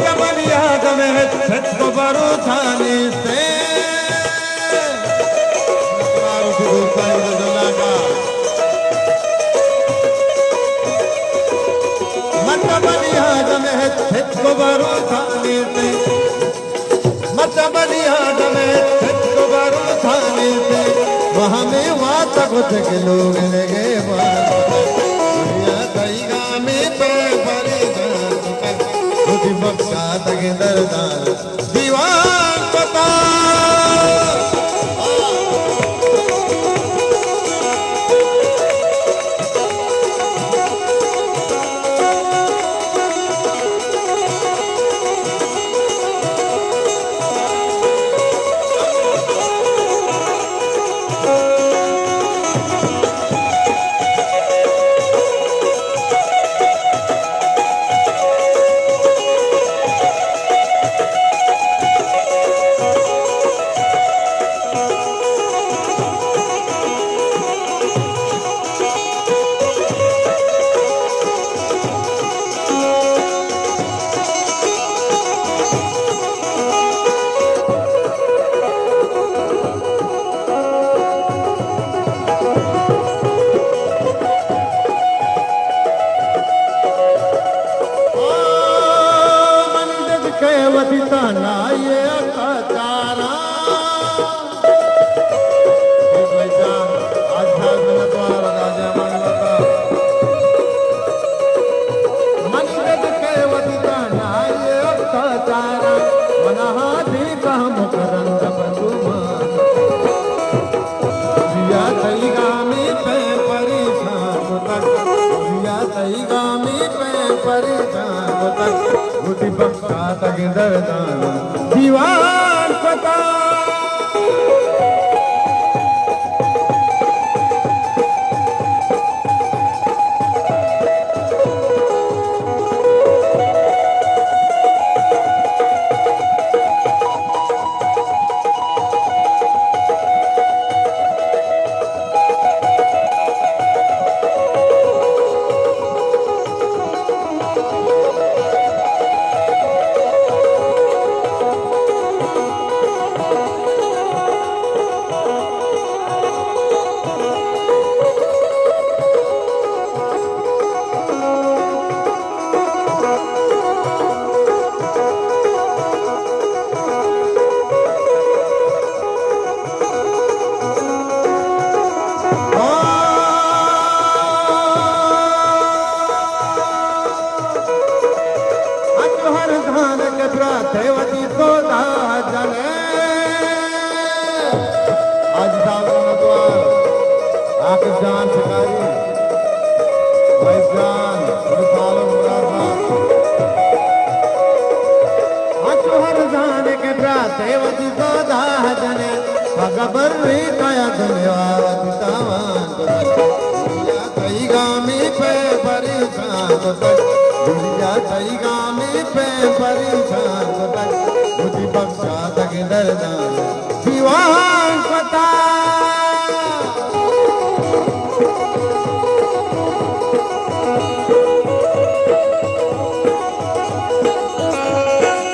कमलियाद में छत बरो थाने से कमलियाद में छत बरो थाने से कमलियाद में छत बरो थाने से वहाँ में वात कुछ के लोग लगे बख्शा तक दरदार दीवान पता दीवान पता जान शिकारी भाई जान हर जान के देवती सौदा जने भगबर कया धन्यवाद कई गामी पे परेशान दुनिया कई गामी पे परेशान बुद्धि बख्शा तक दरदान दीवान